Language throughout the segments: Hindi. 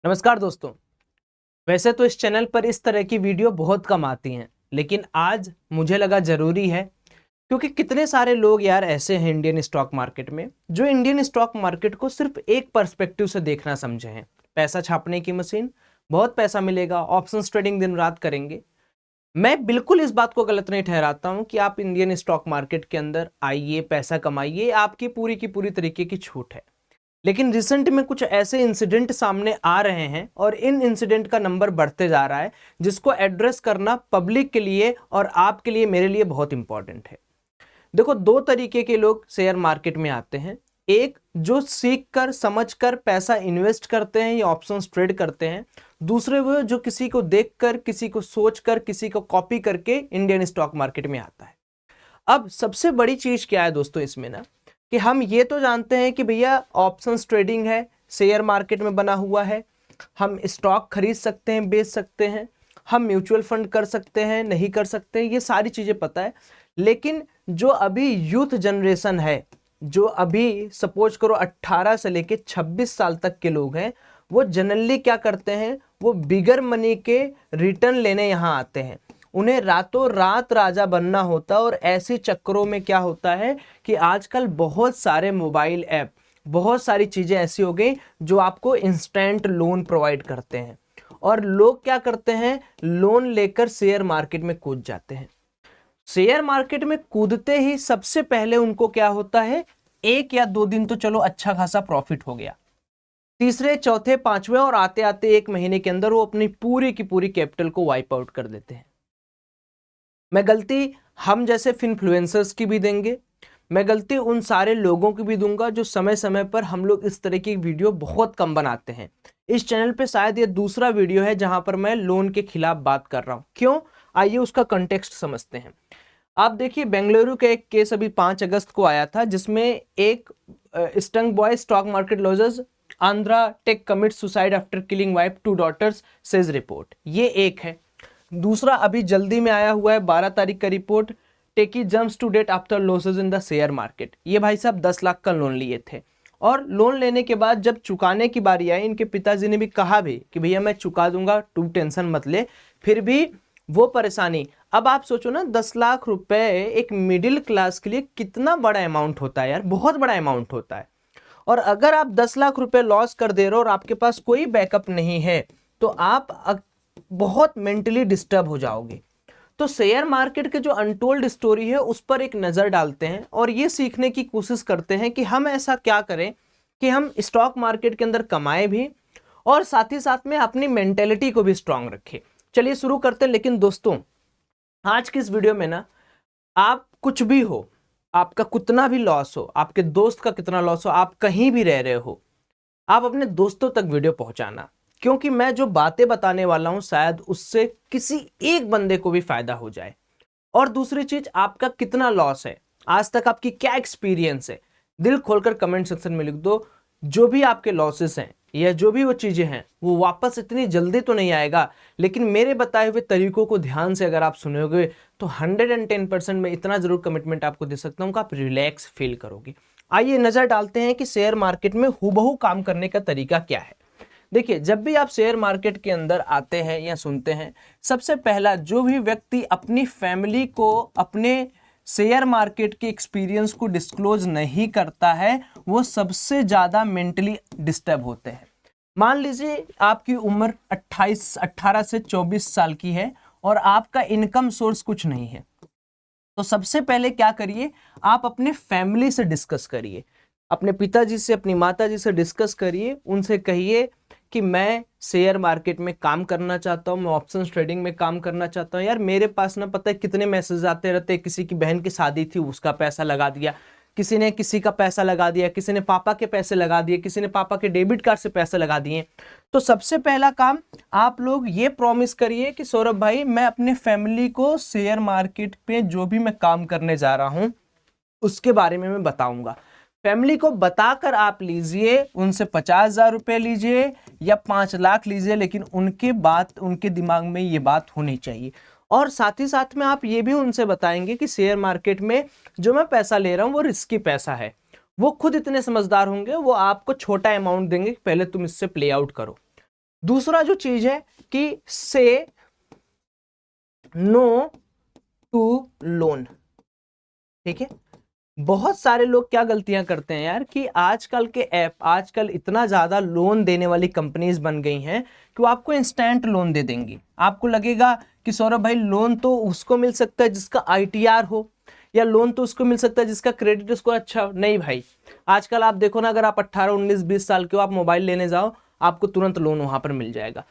नमस्कार दोस्तों। वैसे तो इस चैनल पर इस तरह की वीडियो बहुत कम आती हैं, लेकिन आज मुझे लगा ज़रूरी है क्योंकि कितने सारे लोग यार ऐसे हैं इंडियन स्टॉक मार्केट में जो इंडियन स्टॉक मार्केट को सिर्फ एक पर्सपेक्टिव से देखना समझे हैं। पैसा छापने की मशीन, बहुत पैसा मिलेगा, ऑप्शंस ट्रेडिंग दिन रात करेंगे। मैं बिल्कुल इस बात को गलत नहीं ठहराता हूं कि आप इंडियन स्टॉक मार्केट के अंदर आइए, पैसा कमाइए, आपकी पूरी की पूरी तरीके की छूट है। लेकिन रिसेंट में कुछ ऐसे इंसिडेंट सामने आ रहे हैं और इन इंसिडेंट का नंबर बढ़ते जा रहा है, जिसको एड्रेस करना पब्लिक के लिए और आपके लिए, मेरे लिए बहुत इंपॉर्टेंट है। देखो, दो तरीके के लोग शेयर मार्केट में आते हैं। एक जो सीख कर समझ कर पैसा इन्वेस्ट करते हैं या ऑप्शंस ट्रेड करते हैं। दूसरे वो जो किसी को देखकर, किसी को सोचकर, किसी को कॉपी करके इंडियन स्टॉक मार्केट में आता है। अब सबसे बड़ी चीज क्या है दोस्तों इसमें ना, कि हम ये तो जानते हैं कि भैया ऑप्शंस ट्रेडिंग है, शेयर मार्केट में बना हुआ है, हम स्टॉक खरीद सकते हैं, बेच सकते हैं, हम म्यूचुअल फंड कर सकते हैं, नहीं कर सकते हैं, ये सारी चीज़ें पता है। लेकिन जो अभी यूथ जनरेशन है, जो अभी सपोज करो 18 से लेके 26 साल तक के लोग हैं, वो जनरली क्या करते हैं, वो बिगर मनी के रिटर्न लेने यहाँ आते हैं। उन्हें रातों रात राजा बनना होता है और ऐसे चक्करों में क्या होता है कि आजकल बहुत सारे मोबाइल ऐप, बहुत सारी चीज़ें ऐसी हो गई जो आपको इंस्टेंट लोन प्रोवाइड करते हैं और लोग क्या करते हैं, लोन लेकर शेयर मार्केट में कूद जाते हैं। शेयर मार्केट में कूदते ही सबसे पहले उनको क्या होता है, एक या दो दिन तो चलो अच्छा खासा प्रॉफिट हो गया, तीसरे चौथे पांचवें और आते आते एक महीने के अंदर वो अपनी पूरी की पूरी कैपिटल को वाइप आउट कर देते हैं। मैं गलती हम जैसे इन्फ्लुएंसर्स की भी देंगे, मैं गलती उन सारे लोगों की भी दूंगा जो समय समय पर, हम लोग इस तरह की वीडियो बहुत कम बनाते हैं। इस चैनल पे शायद ये दूसरा वीडियो है जहां पर मैं लोन के खिलाफ बात कर रहा हूं। क्यों? आइए उसका कंटेक्स्ट समझते हैं। आप देखिए, बेंगलुरु का एक केस अभी 5 अगस्त को आया था, जिसमें एक stung by stock market losses, Andhra tech commit suicide after killing wife 2 daughters says report, ये एक है। दूसरा अभी जल्दी में आया हुआ है 12 तारीख का report, techie jumps to death after losses in the share market. ये भाई साहब 10 लाख का लोन लिए थे और लोन लेने के बाद जब चुकाने की बारी आई, इनके पिताजी ने भी कहा भी कि भैया मैं चुका दूंगा, तू टेंशन मत ले, फिर भी वो परेशानी। अब आप सोचो ना, 10 लाख रुपए एक मिडिल क्लास के लिए कितना बड़ा अमाउंट होता है यार, बहुत बड़ा अमाउंट होता है। और अगर आप 10 लाख रुपए लॉस कर दे रहे हो और आपके पास कोई बैकअप नहीं है, तो आप बहुत मेंटली डिस्टर्ब हो जाओगे। तो शेयर मार्केट के जो अनटोल्ड स्टोरी है उस पर एक नजर डालते हैं और ये सीखने की कोशिश करते हैं कि हम ऐसा क्या करें कि हम स्टॉक मार्केट के अंदर कमाएं भी और साथ ही साथ में अपनी मेंटेलिटी को भी स्ट्रांग रखें। चलिए शुरू करते हैं। लेकिन दोस्तों, आज की इस वीडियो में ना, आप कुछ भी हो, आपका कितना भी लॉस हो, आपके दोस्त का कितना लॉस हो, आप कहीं भी रह रहे हो, आप अपने दोस्तों तक वीडियो पहुंचाना, क्योंकि मैं जो बातें बताने वाला हूं शायद उससे किसी एक बंदे को भी फायदा हो जाए। और दूसरी चीज, आपका कितना लॉस है, आज तक आपकी क्या एक्सपीरियंस है, दिल खोलकर कमेंट सेक्शन में लिख दो। जो भी आपके लॉसेस हैं या जो भी वो चीजें हैं, वो वापस इतनी जल्दी तो नहीं आएगा, लेकिन मेरे बताए हुए तरीकों को ध्यान से अगर आप सुनोगे तो 110% में इतना जरूर कमिटमेंट आपको दे सकता हूं कि आप रिलैक्स फील करोगे। आइए नजर डालते हैं कि शेयर मार्केट में हूबहू काम करने का तरीका क्या है। देखिए, जब भी आप शेयर मार्केट के अंदर आते हैं या सुनते हैं, सबसे पहला जो भी व्यक्ति अपनी फैमिली को अपने शेयर मार्केट के एक्सपीरियंस को डिस्क्लोज नहीं करता है, वो सबसे ज्यादा मेंटली डिस्टर्ब होते हैं। मान लीजिए आपकी उम्र 18 से 24 साल की है और आपका इनकम सोर्स कुछ नहीं है, तो सबसे पहले क्या करिए, आप अपने फैमिली से डिस्कस करिए, अपने पिताजी से, अपनी माताजी से डिस्कस करिए। उनसे कहिए कि मैं शेयर मार्केट में काम करना चाहता हूँ, मैं ऑप्शंस ट्रेडिंग में काम करना चाहता हूँ। यार मेरे पास ना पता है कितने मैसेज आते रहते, किसी की बहन की शादी थी उसका पैसा लगा दिया, किसी ने किसी का पैसा लगा दिया, किसी ने पापा के पैसे लगा दिए, किसी ने पापा के डेबिट कार्ड से पैसे लगा दिए। तो सबसे पहला काम, आप लोग ये प्रॉमिस करिए कि सौरभ भाई, मैं अपने फैमिली को शेयर मार्केट पे जो भी मैं काम करने जा रहा हूँ उसके बारे में मैं बताऊंगा। फैमिली को बताकर आप लीजिए, उनसे 50,000 रुपए लीजिए या 5 लाख लीजिए, लेकिन उनके दिमाग में ये बात होनी चाहिए। और साथ ही साथ में आप ये भी उनसे बताएंगे कि शेयर मार्केट में जो मैं पैसा ले रहा हूं वो रिस्की पैसा है। वो खुद इतने समझदार होंगे, वो आपको छोटा अमाउंट देंगे कि पहले तुम इससे प्ले आउट करो। दूसरा जो चीज है कि से नो टू लोन। ठीक है, बहुत सारे लोग क्या गलतियां करते हैं यार कि आजकल के ऐप, आजकल इतना ज्यादा लोन देने वाली कंपनीज बन गई हैं कि वो आपको इंस्टेंट लोन दे देंगी। आपको लगेगा कि सौरभ भाई लोन तो उसको मिल सकता है जिसका आईटीआर हो, या लोन तो उसको मिल सकता है जिसका क्रेडिट स्कोर अच्छा हो। नहीं भाई, आजकल आप देखो ना, अगर आप 18, 19, 20 साल के हो, आप मोबाइल लेने जाओ, आपको तुरंत लोन वहां पर मिल जाएगा।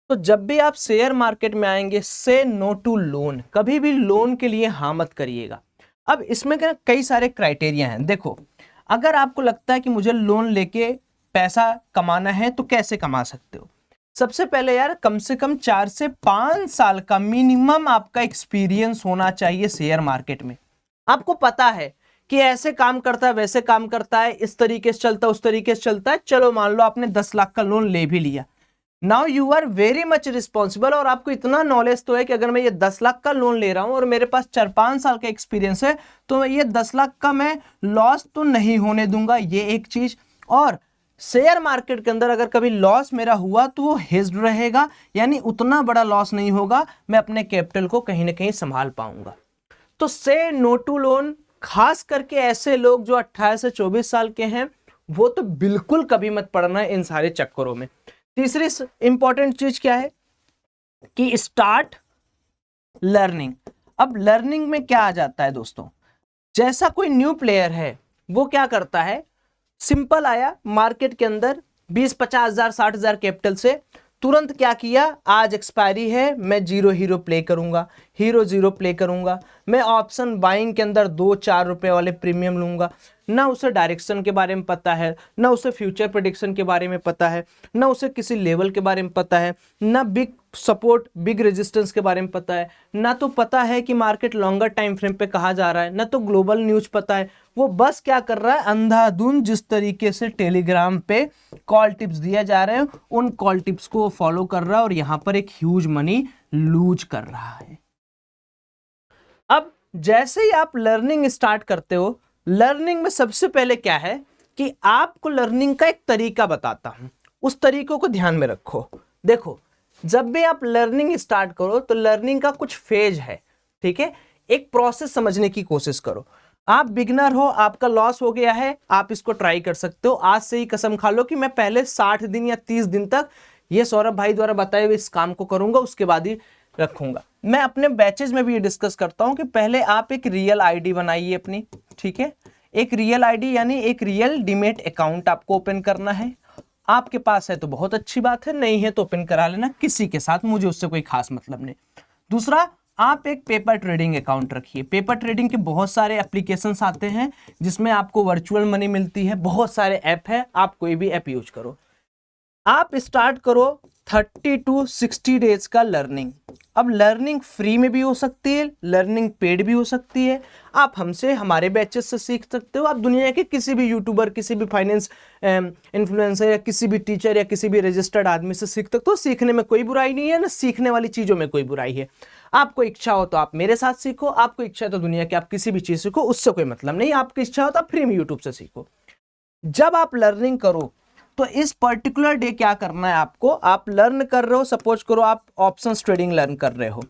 तो जब भी आप शेयर मार्केट में आएंगे, से नो टू लोन, कभी भी लोन के लिए हाँ मत करिएगा। अब इसमें क्या कई सारे क्राइटेरिया हैं। देखो, अगर आपको लगता है कि मुझे लोन लेके पैसा कमाना है तो कैसे कमा सकते हो? सबसे पहले यार कम से कम 4 से 5 साल का मिनिमम आपका एक्सपीरियंस होना चाहिए शेयर मार्केट में। आपको पता है कि ऐसे काम करता है, वैसे काम करता है, इस तरीके से चलता है, उस तरीके से चलता है। चलो मान लो आपने 10 लाख का लोन ले भी लिया, now you are very much responsible, और आपको इतना नॉलेज तो है कि अगर मैं ये 10 लाख का लोन ले रहा हूं और मेरे पास 4-5 साल का एक्सपीरियंस है, तो ये 10 लाख का मैं लॉस तो नहीं होने दूंगा, ये एक चीज। और शेयर मार्केट के अंदर अगर कभी लॉस मेरा हुआ तो वो हेज्ड रहेगा, यानी उतना बड़ा लॉस नहीं होगा, मैं अपने कैपिटल को कहीं ना कहीं संभाल पाऊंगा। तो से नो टू लोन, खास करके ऐसे लोग जो 18 से 24 साल के हैं, वो तो बिल्कुल कभी मत पड़ना इन सारे चक्करों में। तीसरी इंपॉर्टेंट चीज क्या है कि स्टार्ट लर्निंग। अब लर्निंग में क्या आ जाता है दोस्तों, जैसा कोई न्यू प्लेयर है वो क्या करता है, सिंपल आया मार्केट के अंदर 20-50 हजार 60 हजार कैपिटल से, तुरंत क्या किया, आज एक्सपायरी है, मैं जीरो हीरो प्ले करूंगा, हीरो जीरो प्ले करूंगा, मैं ऑप्शन बाइंग के अंदर 2-4 रुपए वाले प्रीमियम लूंगा। ना उसे डायरेक्शन के बारे में पता है, ना उसे फ्यूचर प्रेडिक्शन के बारे में पता है, ना उसे किसी लेवल के बारे में पता है, ना बिग सपोर्ट बिग रेजिस्टेंस के बारे में पता है, ना तो पता है कि मार्केट लॉन्गर टाइम फ्रेम पे कहाँ जा रहा है, ना तो ग्लोबल न्यूज पता है। वो बस क्या कर रहा है, अंधाधुंध जिस तरीके से टेलीग्राम पे कॉल टिप्स दिया जा रहे हैं, उन कॉल टिप्स को फॉलो कर रहा है और यहां पर एक ह्यूज मनी लूज कर रहा है। अब जैसे ही आप लर्निंग स्टार्ट करते हो, लर्निंग में सबसे पहले क्या है कि आपको लर्निंग का एक तरीका बताता हूं, उस तरीकों को ध्यान में रखो। देखो, जब भी आप लर्निंग स्टार्ट करो तो लर्निंग का कुछ फेज है, ठीक है, एक प्रोसेस समझने की कोशिश करो। आप बिगनर हो, आपका लॉस हो गया है, आप इसको ट्राई कर सकते हो। आज से ही कसम खा लो कि मैं पहले 60 दिन या 30 दिन तक ये सौरभ भाई द्वारा बताए हुए इस काम को करूंगा, उसके बाद ही रखूंगा। मैं अपने बैचेज में भी ये डिस्कस करता हूं कि पहले आप एक रियल आईडी बनाइए अपनी, ठीक है, एक रियल आईडी यानी एक रियल डीमैट अकाउंट आपको ओपन करना है। आपके पास है तो बहुत अच्छी बात है, नहीं है तो ओपन करा लेना किसी के साथ, मुझे उससे कोई खास मतलब नहीं। दूसरा, आप एक पेपर ट्रेडिंग अकाउंट रखिए। पेपर ट्रेडिंग के बहुत सारे एप्लीकेशंस आते हैं जिसमें आपको वर्चुअल मनी मिलती है, बहुत सारे ऐप है, आप कोई भी ऐप यूज करो। आप स्टार्ट करो 30 to 60 डेज का लर्निंग। अब लर्निंग फ्री में भी हो सकती है, लर्निंग पेड भी हो सकती है। आप हमसे, हमारे बैचेस से सीख सकते हो, आप दुनिया के किसी भी यूट्यूबर, किसी भी फाइनेंस इन्फ्लुएंसर या किसी भी टीचर या किसी भी रजिस्टर्ड आदमी से सीख सकते हो। सीखने में कोई बुराई नहीं है, ना सीखने वाली चीज़ों में कोई बुराई है। आपको इच्छा हो तो आप मेरे साथ सीखो, आपको इच्छा है तो दुनिया की आप किसी भी चीज़ सीखो, उससे कोई मतलब नहीं। आपकी इच्छा हो तो आप फ्री में यूट्यूब से सीखो। जब आप लर्निंग करो तो इस पर्टिकुलर डे क्या करना है आपको, आप लर्न कर रहे हो, सपोज करो आप ऑप्शंस ट्रेडिंग लर्न कर रहे हो।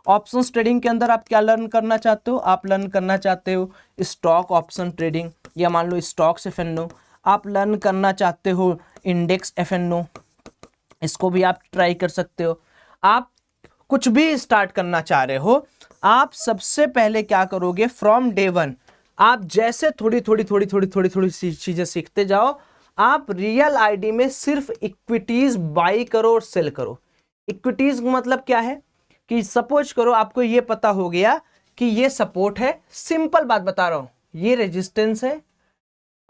ऑप्शंस ट्रेडिंग के अंदर आप क्या लर्न करना चाहते हो, आप लर्न करना चाहते हो स्टॉक ऑप्शन ट्रेडिंग, या मान लो स्टॉक्स एफएनओ। आप लर्न करना चाहते हो इंडेक्स एफएनओ, इसको भी आप ट्राई कर सकते हो। आप कुछ भी स्टार्ट करना चाह रहे हो, आप सबसे पहले क्या करोगे, फ्रॉम डे वन आप जैसे थोड़ी थोड़ी चीजें सीखते जाओ, आप रियल आईडी में सिर्फ इक्विटीज बाई करो और सेल करो। इक्विटीज मतलब क्या है कि सपोज करो आपको ये पता हो गया कि ये सपोर्ट है, सिंपल बात बता रहा हूं, ये रेजिस्टेंस है,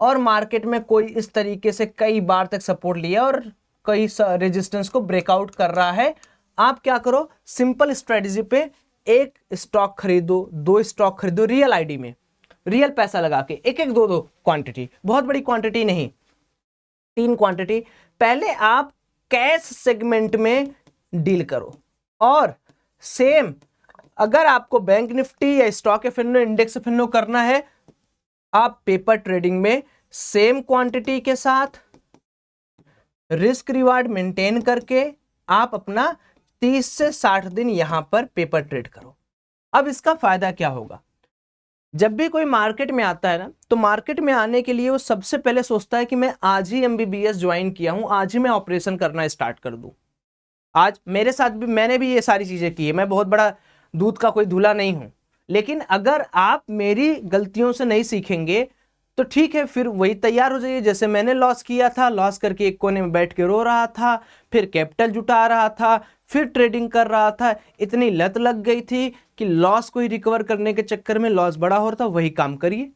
और मार्केट में कोई इस तरीके से कई बार तक सपोर्ट लिया और कई रेजिस्टेंस को ब्रेकआउट कर रहा है। आप क्या करो, सिंपल स्ट्रेटजी पे एक स्टॉक खरीदो, 2 स्टॉक खरीदो रियल आईडी में, रियल पैसा लगा के, एक एक 2 क्वांटिटी, बहुत बड़ी क्वांटिटी नहीं, 3 क्वांटिटी। पहले आप कैश सेगमेंट में डील करो, और सेम अगर आपको बैंक निफ्टी या स्टॉक एफएनओ, इंडेक्स एफएनओ करना है, आप पेपर ट्रेडिंग में सेम क्वांटिटी के साथ रिस्क रिवार्ड मेंटेन करके आप अपना 30 से 60 दिन यहां पर पेपर ट्रेड करो। अब इसका फायदा क्या होगा, जब भी कोई मार्केट में आता है ना, तो मार्केट में आने के लिए वो सबसे पहले सोचता है कि मैं आज ही MBBS ज्वाइन किया हूं, आज ही मैं ऑपरेशन करना स्टार्ट कर दूं। आज मेरे साथ भी, मैंने भी ये सारी चीजें की है, मैं बहुत बड़ा दूध का कोई धुला नहीं हूं, लेकिन अगर आप मेरी गलतियों से नहीं सीखेंगे तो ठीक है, फिर वही तैयार हो जाइए जैसे मैंने लॉस किया था। लॉस करके एक कोने में बैठ के रो रहा था, फिर कैपिटल जुटा रहा था, फिर ट्रेडिंग कर रहा था, इतनी लत लग गई थी कि लॉस को ही रिकवर करने के चक्कर में लॉस बड़ा हो रहा था। वही काम करिए।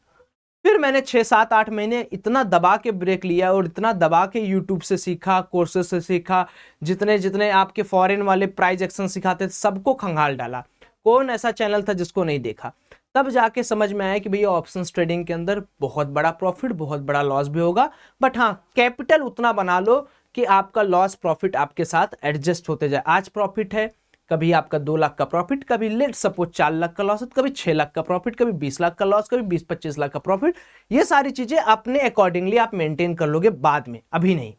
फिर मैंने 6-7-8 महीने इतना दबा के ब्रेक लिया और इतना दबा के यूट्यूब से सीखा, कोर्सेज से सीखा, जितने जितने आपके फॉरेन वाले प्राइस एक्शन सिखाते थे सबको खंगाल डाला। कौन ऐसा चैनल था जिसको नहीं देखा? तब जाके समझ में आया कि भैया ऑप्शंस ट्रेडिंग के अंदर बहुत बड़ा प्रॉफिट, बहुत बड़ा लॉस भी होगा, बट हाँ कैपिटल उतना बना लो कि आपका लॉस प्रॉफिट आपके साथ एडजस्ट होते जाए। आज प्रॉफिट है, कभी आपका 2 लाख का प्रॉफिट, कभी लेट सपोज 4 लाख का लॉस, कभी 6 लाख का प्रॉफिट, कभी 20 लाख का लॉस, कभी 20-25 लाख का प्रॉफिट। ये सारी चीजें अपने अकॉर्डिंगली आप मेंटेन कर लोगे बाद में, अभी नहीं।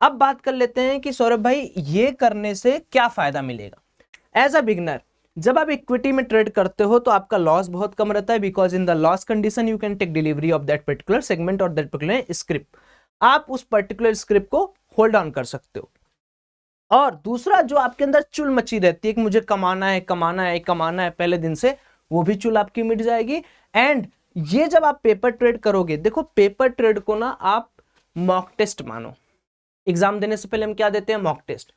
अब बात कर लेते हैं कि सौरभ भाई ये करने से क्या फायदा मिलेगा। एज अ बिगनर जब आप इक्विटी में ट्रेड करते हो तो आपका लॉस बहुत कम रहता है, because in the loss condition you can take delivery of that particular segment और दैट पर्टिकुलर स्क्रिप्ट। आप उस पर्टिकुलर स्क्रिप्ट को होल्ड ऑन कर सकते हो। और दूसरा, जो आपके अंदर चुल मची रहती है कि मुझे कमाना है कमाना है कमाना है पहले दिन से, वो भी चुल आपकी मिट जाएगी। एंड ये जब आप पेपर ट्रेड करोगे, देखो पेपर ट्रेड को ना आप मॉक टेस्ट मानो। एग्जाम देने से पहले हम क्या देते हैं? Mock test.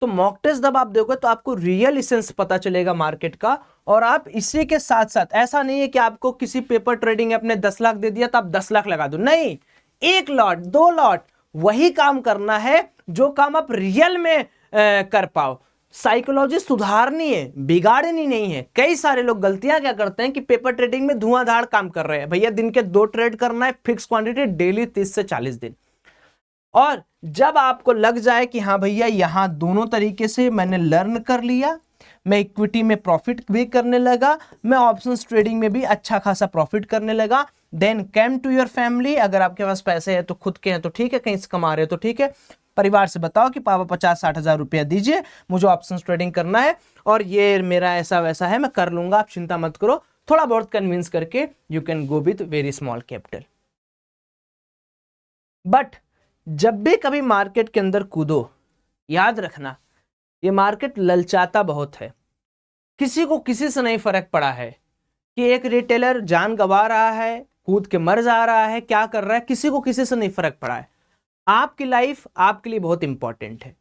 तो मॉक टेस्ट जब आप देखोगे तो आपको रियल इसेंस पता चलेगा मार्केट का। और आप इसी के साथ साथ, ऐसा नहीं है कि आपको किसी पेपर ट्रेडिंग अपने 10 लाख दे दिया तो आप 10 लाख लगा दो, नहीं, 1 लॉट 2 लॉट वही काम करना है जो काम आप रियल में कर पाओ। साइकोलॉजी सुधारनी है, बिगाड़नी नहीं है। कई सारे लोग गलतियां क्या करते हैं कि पेपर ट्रेडिंग में धुआंधार काम कर रहे हैं। भैया दिन के 2 ट्रेड करना है, फिक्स क्वांटिटी, डेली 30 से 40 दिन। और जब आपको लग जाए कि हाँ भैया यहां दोनों तरीके से मैंने लर्न कर लिया, मैं इक्विटी में प्रॉफिट भी करने लगा, मैं ऑप्शंस ट्रेडिंग में भी अच्छा खासा प्रॉफिट करने लगा, then came to your family. अगर आपके पास पैसे हैं तो खुद के हैं तो ठीक है, कहीं से कमा रहे हो तो ठीक है, परिवार से बताओ कि पापा 50-60 हजार रुपया दीजिए, मुझे ऑप्शंस ट्रेडिंग करना है और ये मेरा ऐसा वैसा है, मैं कर लूंगा, आप चिंता मत करो। थोड़ा बहुत कन्विंस करके you can go with very small capital. But जब भी कभी मार्केट के अंदर कूदो, याद रखना ये मार्केट ललचाता बहुत है। किसी को किसी से नहीं फर्क पड़ा है कि एक रिटेलर जान गंवा रहा है, कूद के मर जा रहा है, क्या कर रहा है, किसी को किसी से नहीं फर्क पड़ा है। आपकी लाइफ आपके लिए बहुत इंपॉर्टेंट है।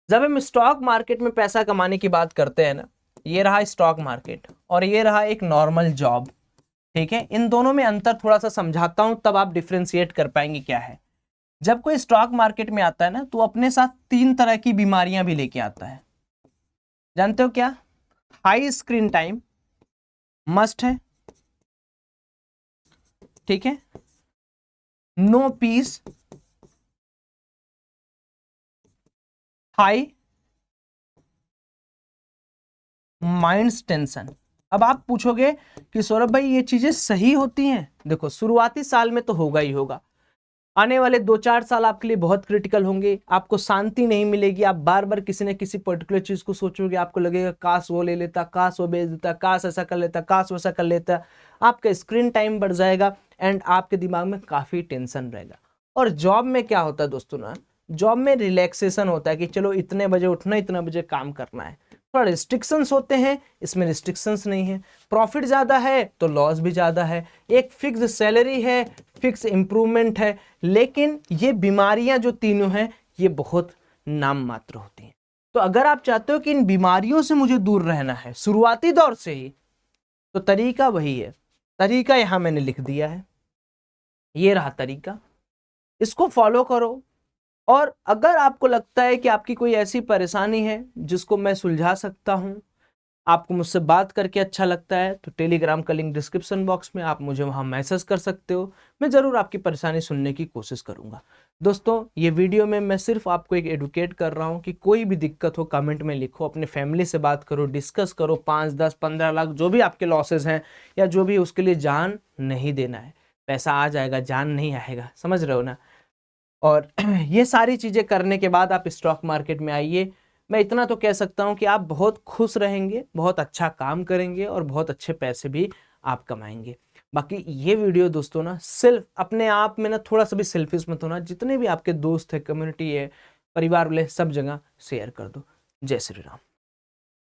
जब हम स्टॉक मार्केट में पैसा कमाने की बात करते हैं ना, ये रहा स्टॉक मार्केट और ये रहा एक नॉर्मल जॉब, ठीक है। इन दोनों में अंतर थोड़ा सा समझाता हूं, तब आप डिफ्रेंशिएट कर पाएंगे क्या है। जब कोई स्टॉक मार्केट में आता है ना, तो अपने साथ 3 तरह की बीमारियां भी लेके आता है। जानते हो क्या? हाई स्क्रीन टाइम मस्ट है, ठीक है, no peace, high minds tension. अब आप पूछोगे कि सौरभ भाई ये चीजें सही होती हैं? देखो शुरुआती साल में तो होगा ही होगा, आने वाले 2-4 साल आपके लिए बहुत क्रिटिकल होंगे, आपको शांति नहीं मिलेगी, आप बार बार किसी न किसी पर्टिकुलर चीज को सोचोगे, आपको लगेगा काश वो ले लेता, काश वो बेच देता, काश ऐसा कर लेता, काश वैसा कर लेता। आपका स्क्रीन टाइम बढ़ जाएगा एंड आपके दिमाग में काफी टेंशन रहेगा। और जॉब में क्या होता है दोस्तों ना, जॉब में रिलैक्सेशन होता है कि चलो इतने बजे उठना, इतने बजे काम करना है। थोड़ा रिस्ट्रिक्शंस होते हैं, इसमें रिस्ट्रिक्शंस नहीं है। प्रॉफिट ज़्यादा है तो लॉस भी ज़्यादा है, एक फिक्स सैलरी है, फिक्स इंप्रूवमेंट है। लेकिन ये बीमारियां जो तीनों हैं ये बहुत नाम मात्र होती हैं। तो अगर आप चाहते हो कि इन बीमारियों से मुझे दूर रहना है शुरुआती दौर से ही, तो तरीका वही है। तरीका यहां मैंने लिख दिया है, ये रहा तरीका, इसको फॉलो करो। और अगर आपको लगता है कि आपकी कोई ऐसी परेशानी है जिसको मैं सुलझा सकता हूं, आपको मुझसे बात करके अच्छा लगता है, तो टेलीग्राम का लिंक डिस्क्रिप्शन बॉक्स में, आप मुझे वहां मैसेज कर सकते हो। मैं जरूर आपकी परेशानी सुनने की कोशिश करूंगा। दोस्तों ये वीडियो में मैं सिर्फ आपको एक एडुकेट कर रहा हूं कि कोई भी दिक्कत हो कमेंट में लिखो, अपने फैमिली से बात करो, डिस्कस करो। 5, 10, 15 लाख जो भी आपके लॉसेज हैं या जो भी, उसके लिए जान नहीं देना है। पैसा आ जाएगा, जान नहीं आएगा, समझ रहे हो ना। और ये सारी चीजें करने के बाद आप स्टॉक मार्केट में आइए, मैं इतना तो कह सकता हूँ कि आप बहुत खुश रहेंगे, बहुत अच्छा काम करेंगे और बहुत अच्छे पैसे भी आप कमाएंगे। बाकी ये वीडियो दोस्तों ना सिर्फ अपने आप में ना थोड़ा सा भी सेल्फिश मत होना, जितने भी आपके दोस्त है, कम्युनिटी है, परिवार वाले, सब जगह शेयर कर दो। जय श्री राम।